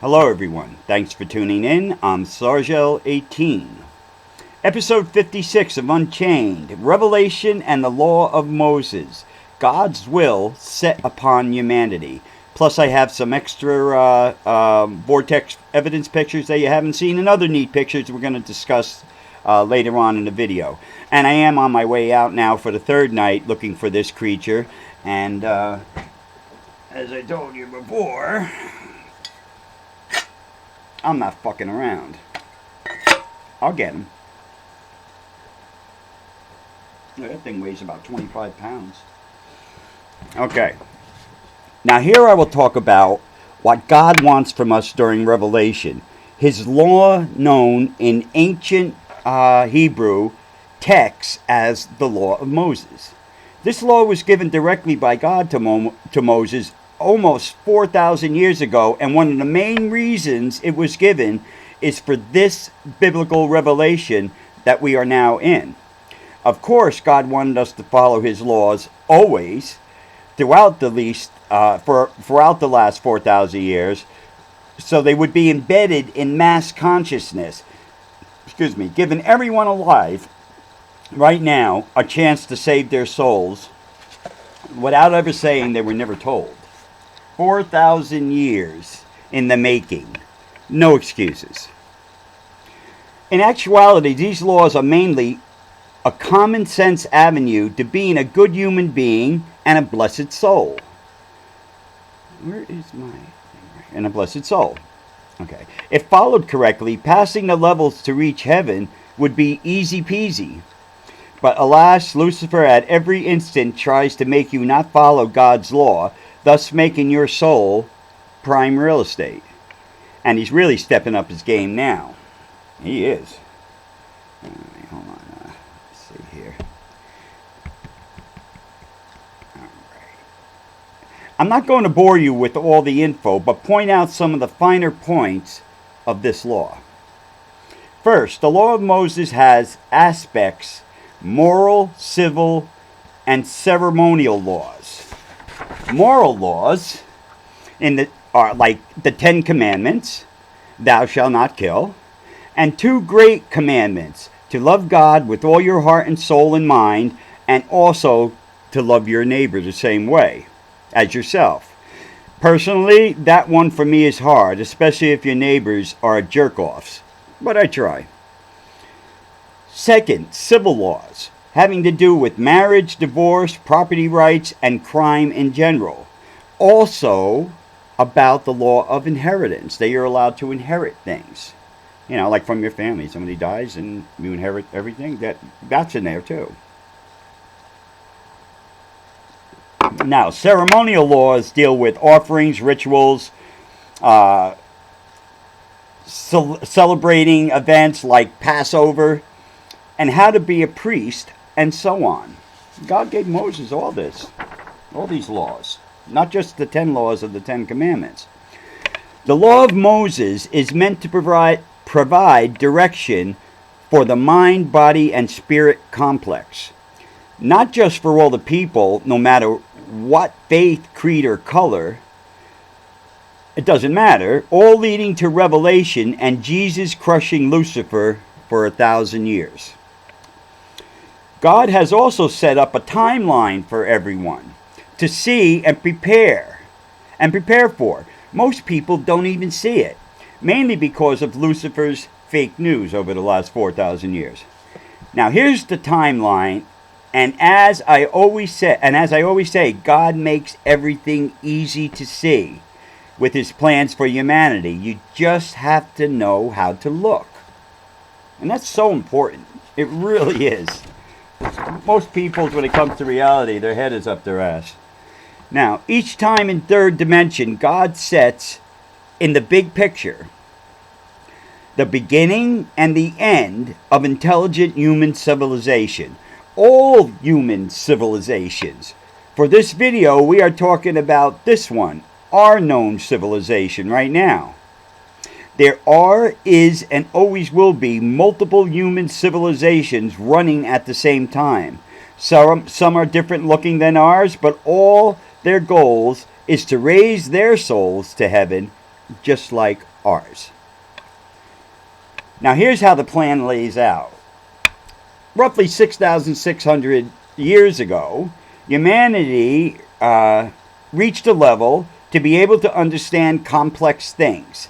Hello everyone, thanks for tuning in. I'm Sargel18. Episode 56 of Unchained, Revelation and the Law of Moses, God's Will Set Upon Humanity. Plus I have some extra Vortex evidence pictures that you haven't seen and other neat pictures we're going to discuss later on in the video. And I am on my way out now for the third night looking for this creature. And as I told you before, I'm not fucking around. I'll get him. That thing weighs about 25 pounds. Okay. Now here I will talk about what God wants from us during Revelation. His law known in ancient Hebrew texts as the Law of Moses. This law was given directly by God to Moses almost 4,000 years ago, and one of the main reasons it was given is for this biblical revelation that we are now in. Of course, God wanted us to follow his laws always throughout the last 4,000 years, so they would be embedded in mass consciousness. Giving everyone alive right now a chance to save their souls without ever saying they were never told. 4,000 years in the making. No excuses. In actuality, these laws are mainly a common sense avenue to being a good human being and a blessed soul. Where is my thing? And a blessed soul. Okay. If followed correctly, passing the levels to reach heaven would be easy peasy. But alas, Lucifer at every instant tries to make you not follow God's law, thus making your soul prime real estate. And he's really stepping up his game now. He is. Hold on. Let's see here. Alright. I'm not going to bore you with all the info, but point out some of the finer points of this law. First, the Law of Moses has aspects: moral, civil, and ceremonial laws. Moral laws are like the 10 Commandments, thou shalt not kill, and 2 great commandments, to love God with all your heart and soul and mind, and also to love your neighbor the same way as yourself. Personally, that one for me is hard, especially if your neighbors are jerk-offs, but I try. Second, civil laws, having to do with marriage, divorce, property rights, and crime in general. Also about the law of inheritance, that you're allowed to inherit things. You know, like from your family. Somebody dies and you inherit everything. That's in there too. Now, ceremonial laws deal with offerings, rituals, celebrating events like Passover, and how to be a priest, and so on. God gave Moses all these laws, not just the 10 laws of the 10 Commandments. The Law of Moses is meant to provide direction for the mind, body, and spirit complex. Not just for all the people, no matter what faith, creed, or color. It doesn't matter. All leading to revelation and Jesus crushing Lucifer for 1,000 years. God has also set up a timeline for everyone to see and prepare for. Most people don't even see it, mainly because of Lucifer's fake news over the last 4,000 years. Now here's the timeline, and as I always say, God makes everything easy to see with his plans for humanity. You just have to know how to look. And that's so important. It really is. Most people, when it comes to reality, their head is up their ass. Now, each time in third dimension, God sets in the big picture the beginning and the end of intelligent human civilization. All human civilizations. For this video, we are talking about this one, our known civilization right now. There are, is, and always will be multiple human civilizations running at the same time. Some are different looking than ours, but all their goals is to raise their souls to heaven just like ours. Now here's how the plan lays out. Roughly 6,600 years ago, humanity reached a level to be able to understand complex things.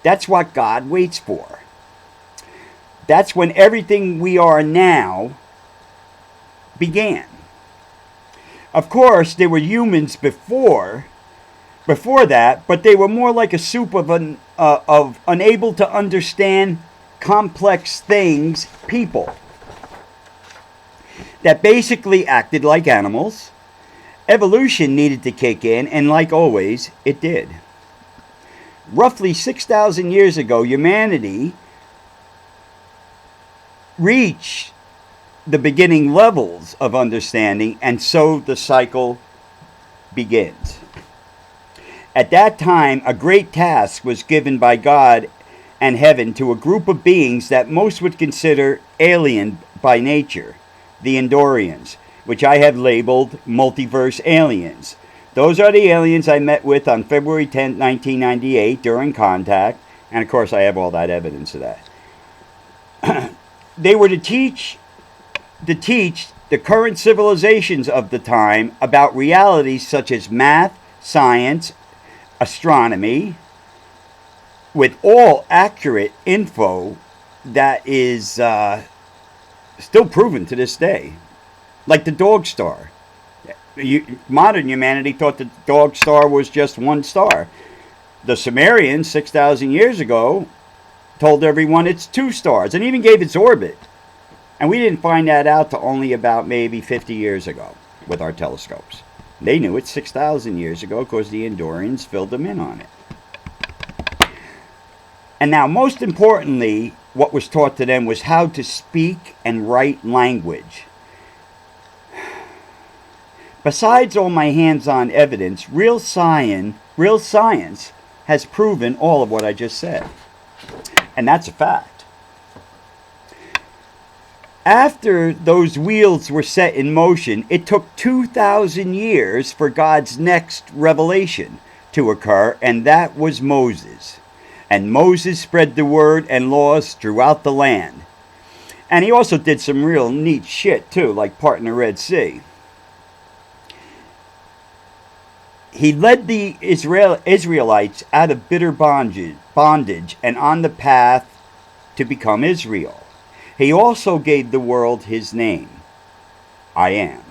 That's what God waits for. That's when everything we are now began. Of course, there were humans before that, but they were more like a soup of unable to understand complex things people that basically acted like animals. Evolution needed to kick in, and like always, it did. Roughly 6,000 years ago, humanity reached the beginning levels of understanding, and so the cycle begins. At that time, a great task was given by God and heaven to a group of beings that most would consider alien by nature, the Andorians, which I have labeled multiverse aliens. Those are the aliens I met with on February 10, 1998 during contact, and of course I have all that evidence of that. They were to teach the current civilizations of the time about realities such as math, science, astronomy, with all accurate info that is still proven to this day. Like the dog star. Modern humanity thought the dog star was just one star. The Sumerians, 6,000 years ago, told everyone it's 2 stars, and even gave its orbit. And we didn't find that out to only about maybe 50 years ago with our telescopes. They knew it 6,000 years ago because the Andorians filled them in on it. And now, most importantly, what was taught to them was how to speak and write language. Besides all my hands-on evidence, real science has proven all of what I just said. And that's a fact. After those wheels were set in motion, it took 2,000 years for God's next revelation to occur, and that was Moses. And Moses spread the word and laws throughout the land. And he also did some real neat shit too, like parting the Red Sea. He led the Israelites out of bitter bondage and on the path to become Israel. He also gave the world his name, I am.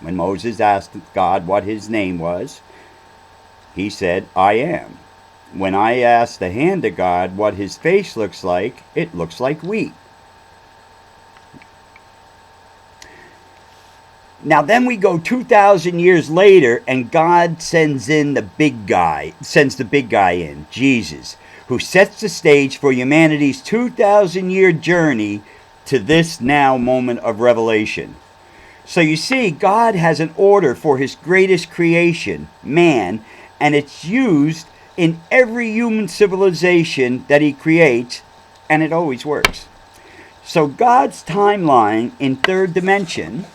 When Moses asked God what his name was, he said, I am. When I asked the hand of God what his face looks like, it looks like wheat. Now then we go 2,000 years later, and God sends the big guy in, Jesus, who sets the stage for humanity's 2,000-year journey to this now moment of revelation. So you see, God has an order for his greatest creation, man, and it's used in every human civilization that he creates, and it always works. So God's timeline in third dimension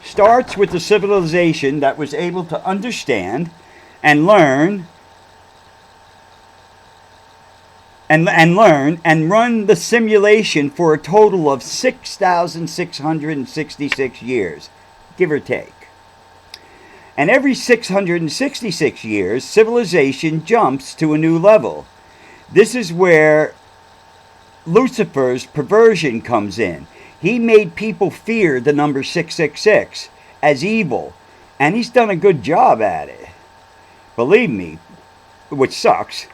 starts with the civilization that was able to understand and learn and run the simulation for a total of 6,666 years, give or take. And every 666 years, civilization jumps to a new level. This is where Lucifer's perversion comes in. He made people fear the number 666 as evil, and he's done a good job at it. Believe me, which sucks.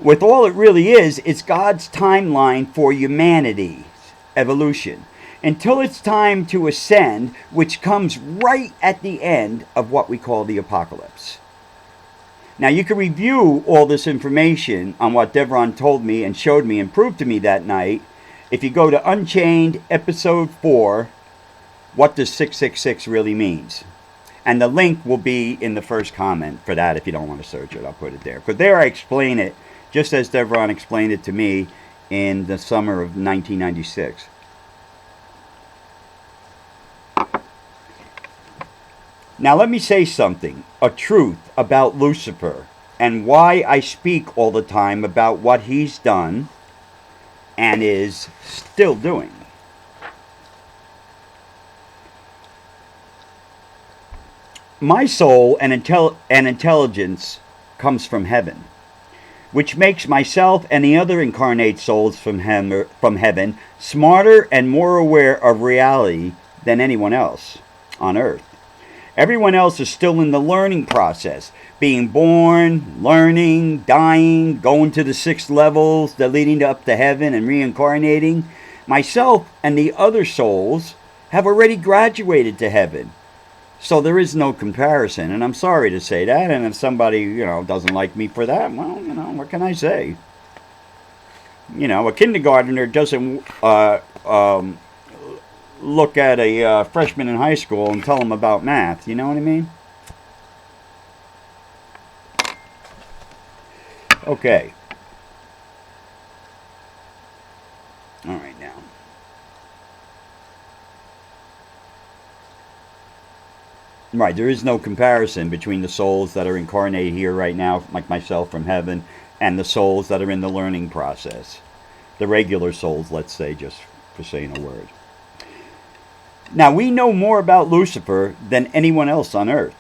With all it really is, it's God's timeline for humanity's evolution, until it's time to ascend, which comes right at the end of what we call the apocalypse. Now, you can review all this information on what Devron told me and showed me and proved to me that night if you go to Unchained, Episode 4, What Does 666 Really Means? And the link will be in the first comment for that if you don't want to search it. I'll put it there. Because there I explain it, just as Devron explained it to me in the summer of 1996. Now let me say something, a truth about Lucifer and why I speak all the time about what he's done and is still doing. My soul and intelligence comes from heaven, which makes myself and the other incarnate souls from heaven smarter and more aware of reality than anyone else on earth. Everyone else is still in the learning process, being born, learning, dying, going to the 6 levels that leading up to heaven and reincarnating. Myself and the other souls have already graduated to heaven. So there is no comparison, and I'm sorry to say that, and if somebody, doesn't like me for that, well, what can I say? A kindergartner doesn't look at a freshman in high school and tell them about math, you know what I mean? Okay. All right, now. Right, there is no comparison between the souls that are incarnated here right now, like myself from heaven, and the souls that are in the learning process. The regular souls, let's say, just for saying a word. Now, we know more about Lucifer than anyone else on earth.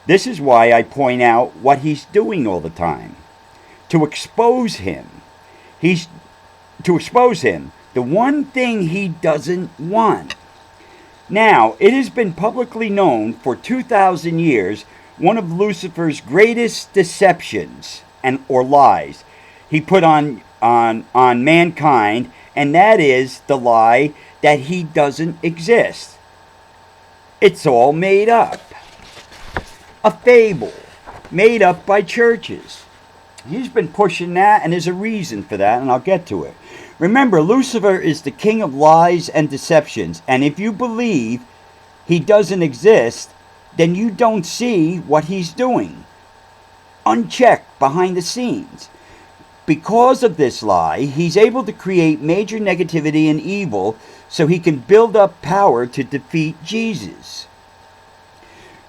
This is why I point out what he's doing all the time. To expose him. To expose him. The one thing he doesn't want. Now, it has been publicly known for 2,000 years one of Lucifer's greatest deceptions or lies he put on mankind, and that is the lie that he doesn't exist. It's all made up. A fable made up by churches. He's been pushing that, and there's a reason for that, and I'll get to it. Remember, Lucifer is the king of lies and deceptions, and if you believe he doesn't exist, then you don't see what he's doing, unchecked behind the scenes. Because of this lie, he's able to create major negativity and evil so he can build up power to defeat Jesus.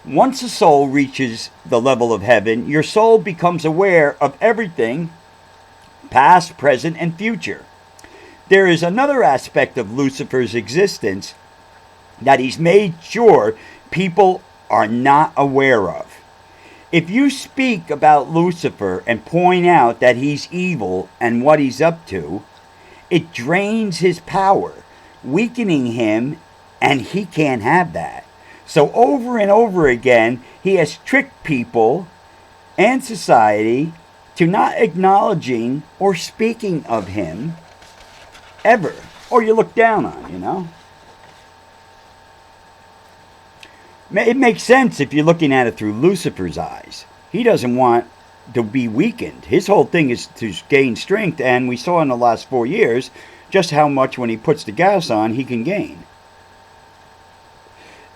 Once a soul reaches the level of heaven, your soul becomes aware of everything, past, present, and future. There is another aspect of Lucifer's existence that he's made sure people are not aware of. If you speak about Lucifer and point out that he's evil and what he's up to, it drains his power, weakening him, and he can't have that. So over and over again, he has tricked people and society to not acknowledging or speaking of him ever, or you look down on, It makes sense if you're looking at it through Lucifer's eyes. He doesn't want to be weakened. His whole thing is to gain strength, and we saw in the last 4 years just how much when he puts the gas on he can gain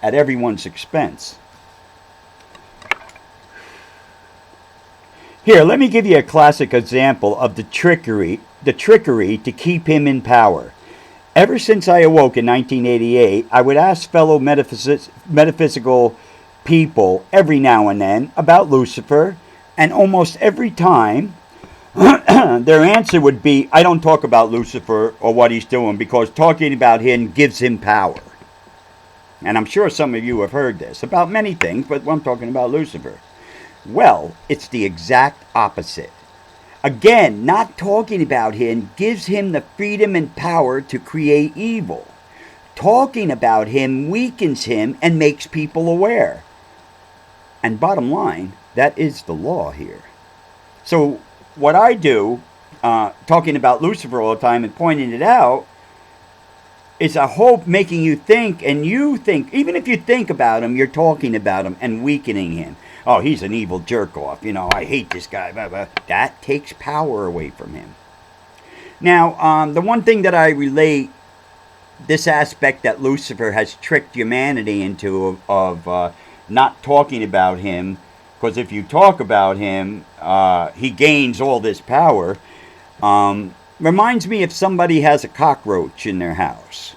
at everyone's expense. Here, let me give you a classic example of the trickery to keep him in power. Ever since I awoke in 1988, I would ask fellow metaphysical people every now and then about Lucifer, and almost every time their answer would be, I don't talk about Lucifer or what he's doing because talking about him gives him power. And I'm sure some of you have heard this about many things, but I'm talking about Lucifer. Well, it's the exact opposite. Again, not talking about him gives him the freedom and power to create evil. Talking about him weakens him and makes people aware. And bottom line, that is the law here. So what I do, talking about Lucifer all the time and pointing it out, is I hope making you think, and you think, even if you think about him, you're talking about him and weakening him. Oh, he's an evil jerk-off. I hate this guy. Blah, blah. That takes power away from him. Now, the one thing that I relate this aspect that Lucifer has tricked humanity into of not talking about him, because if you talk about him, he gains all this power, reminds me if somebody has a cockroach in their house.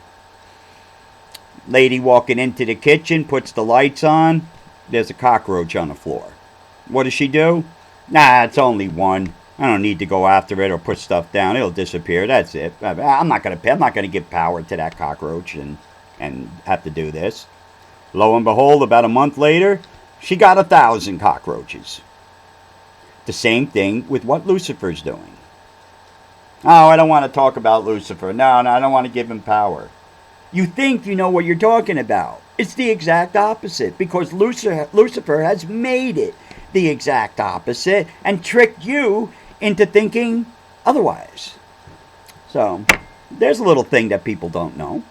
Lady walking into the kitchen, puts the lights on, there's a cockroach on the floor. What does she do? Nah, it's only one. I don't need to go after it or put stuff down. It'll disappear. That's it. I'm not gonna pay. I'm not gonna give power to that cockroach and have to do this. Lo and behold, about a month later, she got 1,000 cockroaches. The same thing with what Lucifer's doing. Oh, I don't want to talk about Lucifer. No, I don't want to give him power. You think you know what you're talking about. It's the exact opposite, because Lucifer has made it the exact opposite and tricked you into thinking otherwise. So, there's a little thing that people don't know.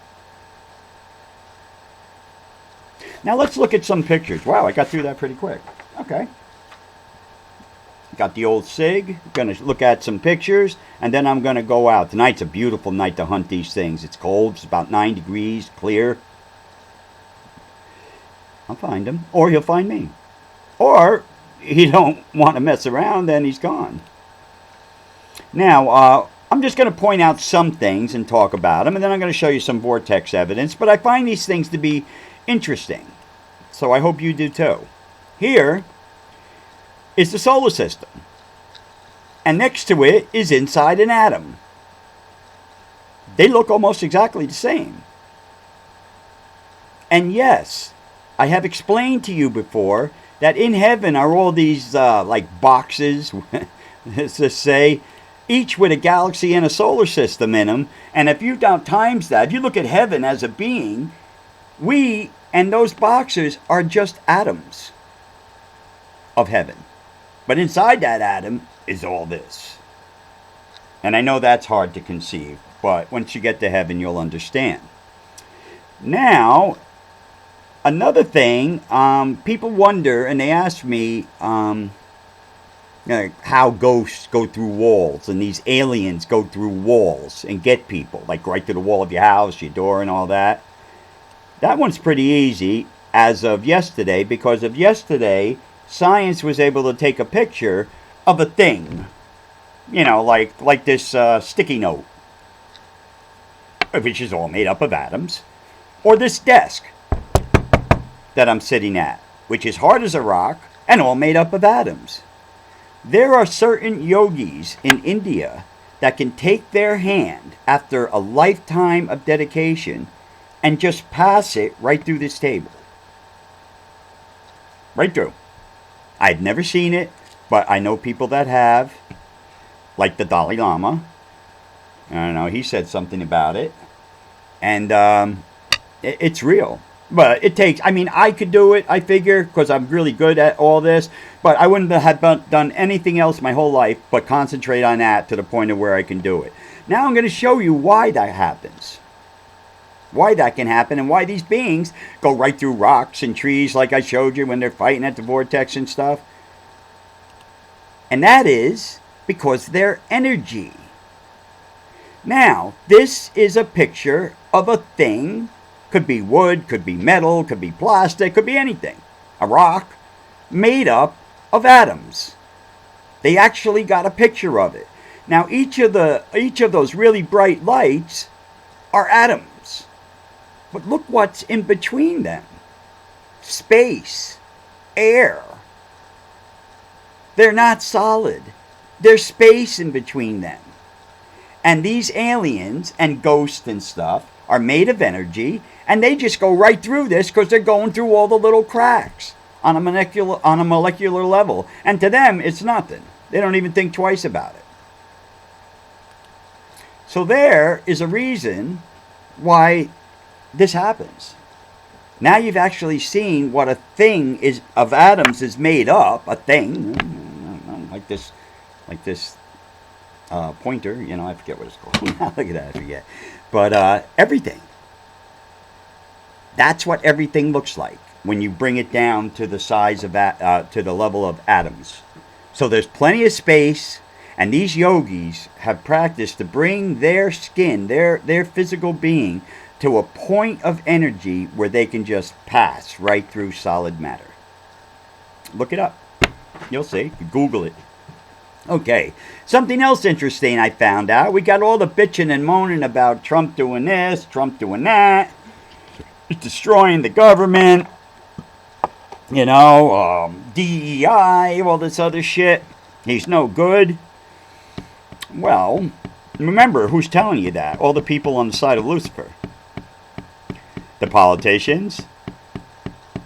Now let's look at some pictures. Wow, I got through that pretty quick. Okay. Got the old SIG. Going to look at some pictures, and then I'm going to go out. Tonight's a beautiful night to hunt these things. It's cold. It's about 9 degrees, clear. I'll find him, or he'll find me. Or he don't want to mess around, then he's gone. Now, I'm just going to point out some things and talk about them, and then I'm going to show you some Vortex evidence. But I find these things to be interesting, so I hope you do too. Here is the solar system, and next to it is inside an atom. They look almost exactly the same. And yes, I have explained to you before that in heaven are all these like boxes, let's just say, each with a galaxy and a solar system in them. And if you don't times that, if you look at heaven as a being, we and those boxes are just atoms of heaven. But inside that atom is all this. And I know that's hard to conceive, but once you get to heaven, you'll understand. Now, another thing, people wonder, and they ask me how ghosts go through walls, and these aliens go through walls and get people, like right to the wall of your house, your door, and all that. That one's pretty easy as of yesterday, because of yesterday, science was able to take a picture of a thing, you know, like this sticky note, which is all made up of atoms, or this desk that I'm sitting at, which is hard as a rock and all made up of atoms. There are certain yogis in India that can take their hand after a lifetime of dedication and just pass it right through this table. Right through. I've never seen it, but I know people that have, like the Dalai Lama. I don't know, he said something about it. And it's real. But it takes, I mean, I could do it, I figure, because I'm really good at all this. But I wouldn't have done anything else my whole life but concentrate on that to the point of where I can do it. Now I'm going to show you why that happens. Why that can happen, and why these beings go right through rocks and trees like I showed you when they're fighting at the vortex and stuff. And that is because they're energy. Now, this is a picture of a thing. Could be wood, could be metal, could be plastic, could be anything. A rock made up of atoms. They actually got a picture of it. Now, each of those really bright lights are atoms. But look what's in between them. Space, air. They're not solid. There's space in between them. And these aliens and ghosts and stuff are made of energy, and they just go right through this because they're going through all the little cracks on a molecular level. And to them, it's nothing. They don't even think twice about it. So there is a reason why this happens. Now you've actually seen what a thing is of atoms is made up. A thing, like this pointer. You know, I forget what it's called. Look at that, I forget. But everything. That's what everything looks like when you bring it down to the size of to the level of atoms. So there's plenty of space, and these yogis have practiced to bring their skin, their physical being, to a point of energy where they can just pass right through solid matter. Look it up. You'll see. Google it. Okay. Something else interesting I found out. We got all the bitching and moaning about Trump doing this, Trump doing that. He's destroying the government. You know, DEI, all this other shit. He's no good. Well, remember who's telling you that? All the people on the side of Lucifer. The politicians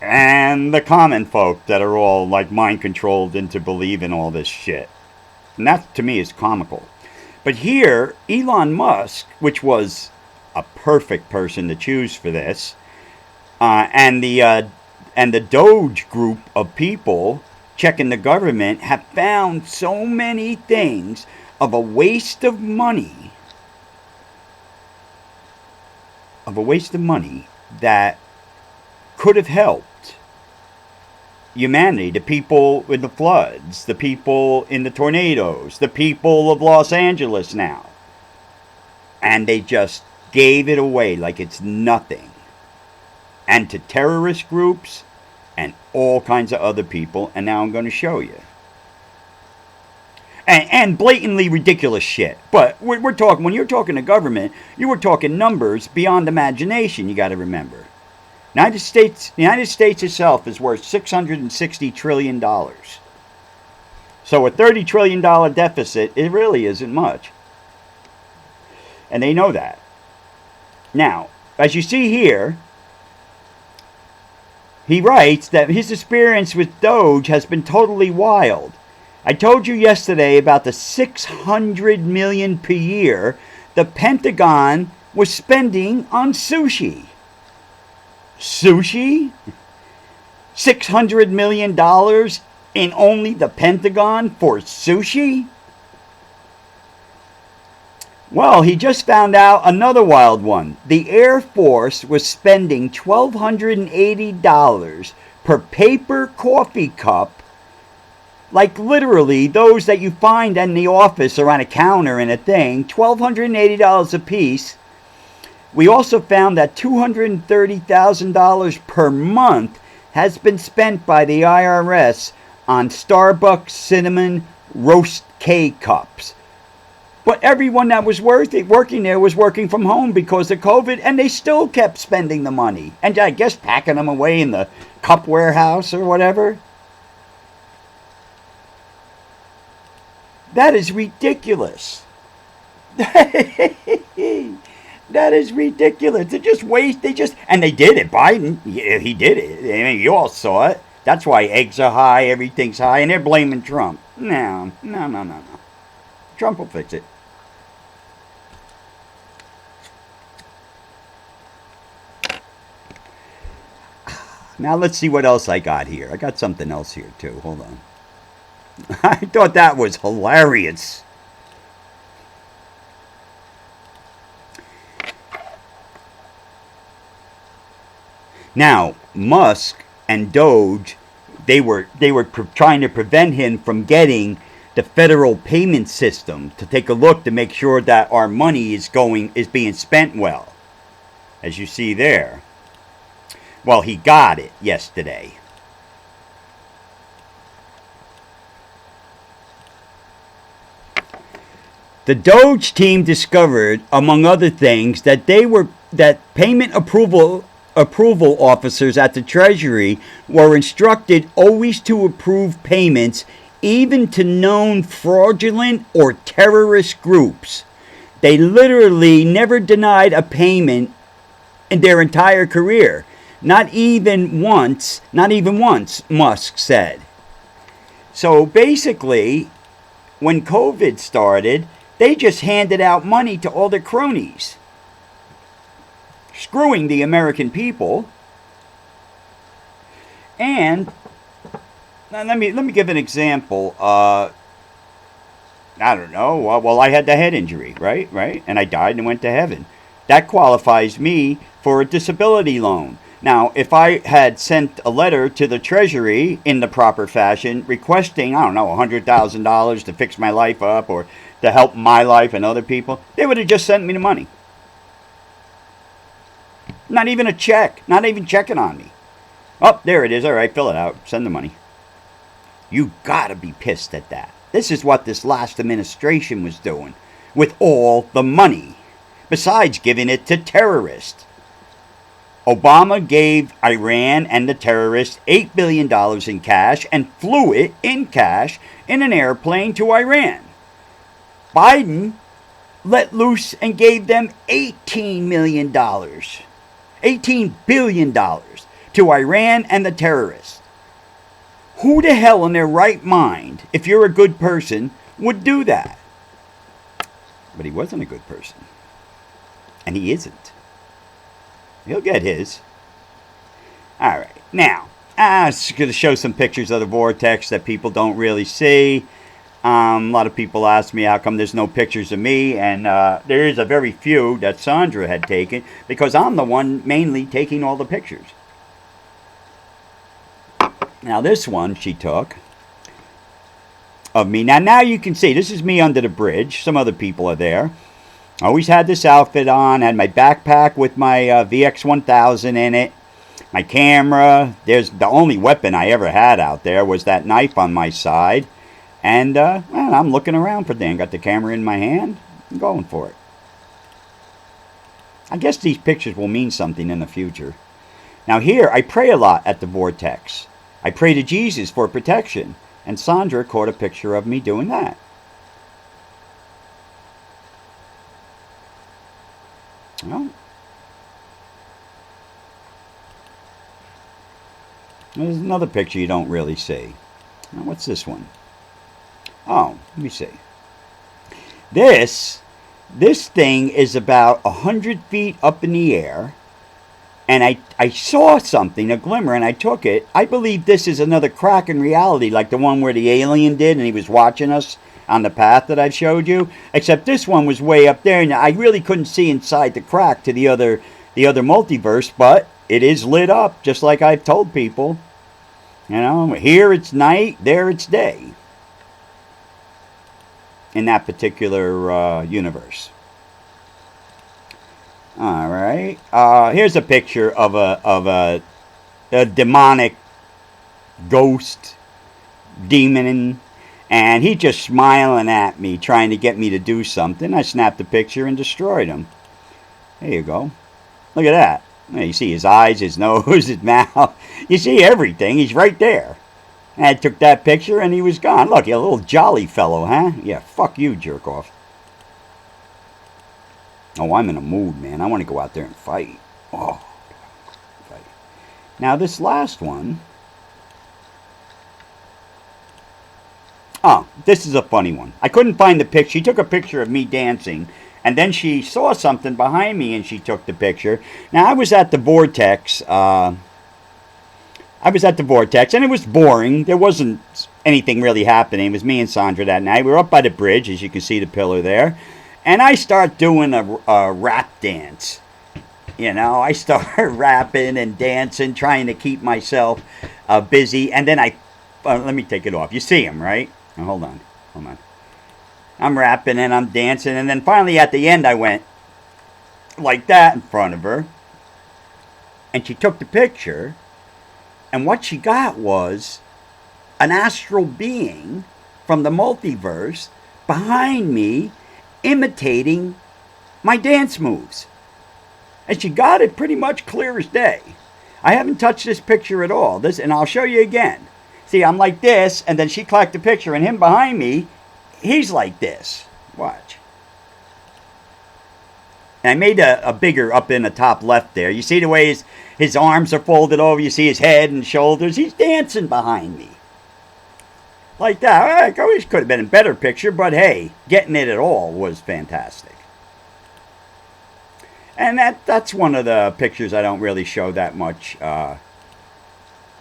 and the common folk that are all like mind controlled into believing all this shit. And that to me is comical. But here, Elon Musk, which was a perfect person to choose for this, and the Doge group of people checking the government have found so many things of a waste of money, that could have helped humanity, the people in the floods, the people in the tornadoes, the people of Los Angeles now. And they just gave it away like it's nothing. And to terrorist groups and all kinds of other people. And now I'm going to show you. And blatantly ridiculous shit. But we're talking, when you're talking to government, you were talking numbers beyond imagination, you got to remember. The United States itself is worth $660 trillion. So a $30 trillion deficit, it really isn't much. And they know that. Now, as you see here, he writes that his experience with Doge has been totally wild. I told you yesterday about the $600 million per year the Pentagon was spending on sushi. Sushi? $600 million in only the Pentagon for sushi? Well, he just found out another wild one. The Air Force was spending $1,280 per paper coffee cup, like literally those that you find in the office or on a counter in a thing, $1,280 a piece. We also found that $230,000 per month has been spent by the IRS on Starbucks cinnamon roast K-cups. But everyone that was working there was working from home because of COVID, and they still kept spending the money. And I guess packing them away in the cup warehouse or whatever. That is ridiculous. That is ridiculous. They just waste. And they did it. Biden, yeah, he did it. I mean, you all saw it. That's why eggs are high, everything's high, and they're blaming Trump. No. Trump will fix it. Now let's see what else I got here. I got something else here too. Hold on. I thought that was hilarious. Now, Musk and Doge, they were trying to prevent him from getting the federal payment system to take a look to make sure that our money is being spent well. As you see there. Well, he got it yesterday. The Doge team discovered, among other things, that payment approval officers at the Treasury were instructed always to approve payments even to known fraudulent or terrorist groups. They literally never denied a payment in their entire career. Not even once, Musk said. So basically, when COVID started, they just handed out money to all their cronies, screwing the American people. And let me give an example. I don't know. Well, I had the head injury, right? And I died and went to heaven. That qualifies me for a disability loan. Now, if I had sent a letter to the Treasury in the proper fashion requesting, I don't know, $100,000 to fix my life up or to help my life and other people, they would have just sent me the money. Not even a check. Not even checking on me. Oh, there it is. All right, fill it out. Send the money. You gotta be pissed at that. This is what this last administration was doing with all the money, besides giving it to terrorists. Obama gave Iran and the terrorists $8 billion in cash and flew it in cash in an airplane to Iran. Biden let loose and gave them $18 million, $18 billion to Iran and the terrorists. Who the hell in their right mind, if you're a good person, would do that? But he wasn't a good person. And he isn't. He'll get his. Alright, now, I'm just going to show some pictures of the Vortex that people don't really see. A lot of people ask me how come there's no pictures of me, and there is a very few that Sandra had taken, because I'm the one mainly taking all the pictures. Now this one she took of me. Now you can see, this is me under the bridge. Some other people are there. I always had this outfit on, had my backpack with my VX1000 in it, my camera. There's the only weapon I ever had out there was that knife on my side. And well, I'm looking around for things. Got the camera in my hand. I'm going for it. I guess these pictures will mean something in the future. Now here, I pray a lot at the Vortex. I pray to Jesus for protection. And Sandra caught a picture of me doing that. Well, there's another picture you don't really see. Now, what's this one? Oh, let me see. This thing is about 100 feet up in the air. And I saw something, a glimmer, and I took it. I believe this is another crack in reality, like the one where the alien did, and he was watching us on the path that I showed you. Except this one was way up there, and I really couldn't see inside the crack to the other multiverse, but it is lit up, just like I've told people. You know, here it's night, there it's day. In that particular universe. All right. Here's a picture of a demonic ghost demon, and he's just smiling at me, trying to get me to do something. I snapped the picture and destroyed him. There you go. Look at that. You see his eyes, his nose, his mouth. You see everything. He's right there. And I took that picture, and he was gone. Look, you're a little jolly fellow, huh? Yeah, fuck you, jerk off. Oh, I'm in a mood, man. I want to go out there and fight. Oh, fight. Now, this last one. Oh, this is a funny one. I couldn't find the picture. She took a picture of me dancing, and then she saw something behind me, and she took the picture. Now, I was at the Vortex. And it was boring. There wasn't anything really happening. It was me and Sandra that night. We were up by the bridge, as you can see the pillar there. And I start doing a rap dance. You know, I start rapping and dancing, trying to keep myself busy. And then let me take it off. You see him, right? Now, hold on. I'm rapping and I'm dancing. And then finally at the end I went like that in front of her. And she took the picture. And what she got was an astral being from the multiverse behind me, imitating my dance moves. And she got it pretty much clear as day. I haven't touched this picture at all. And I'll show you again. See, I'm like this, and then she clacked the picture, and him behind me, he's like this. Watch. And I made a bigger up in the top left there. You see the way his arms are folded over. You see his head and shoulders. He's dancing behind me. Like that. I always could have been a better picture, but hey, getting it at all was fantastic. And that's one of the pictures I don't really show that much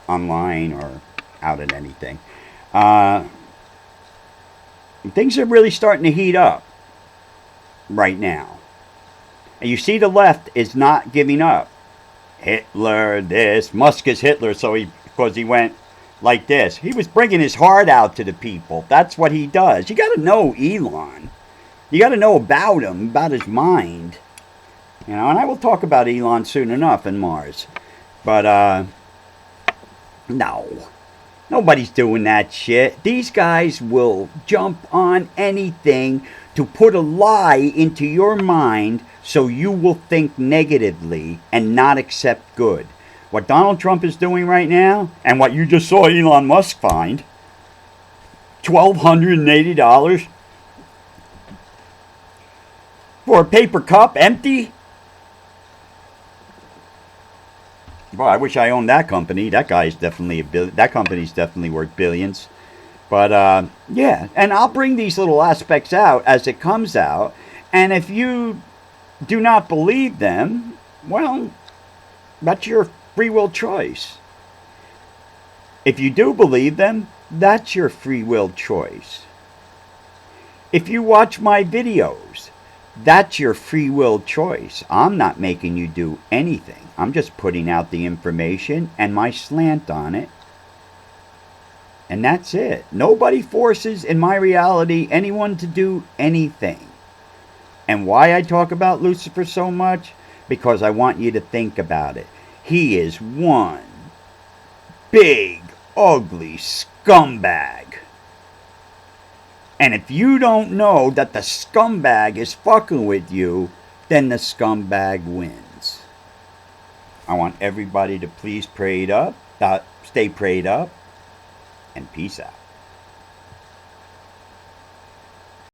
online or out at anything. Things are really starting to heat up right now. And you see the left is not giving up. Hitler, this. Musk is Hitler, because he went like this. He was bringing his heart out to the people. That's what he does. You got to know Elon. You got to know about him, about his mind. You know, and I will talk about Elon soon enough in Mars. But, no. Nobody's doing that shit. These guys will jump on anything to put a lie into your mind So you will think negatively and not accept good. What Donald Trump is doing right now, and what you just saw Elon Musk find, $1,280 for a paper cup, empty? Boy, I wish I owned that company. That guy's definitely that company's definitely worth billions. But yeah, and I'll bring these little aspects out as it comes out. And if you do not believe them, well, that's your free will choice. If you do believe them, that's your free will choice. If you watch my videos, that's your free will choice. I'm not making you do anything. I'm just putting out the information and my slant on it. And that's it. Nobody forces, in my reality, anyone to do anything. And why I talk about Lucifer so much? Because I want you to think about it. He is one big, ugly scumbag. And if you don't know that the scumbag is fucking with you, then the scumbag wins. I want everybody to please stay prayed up, and peace out.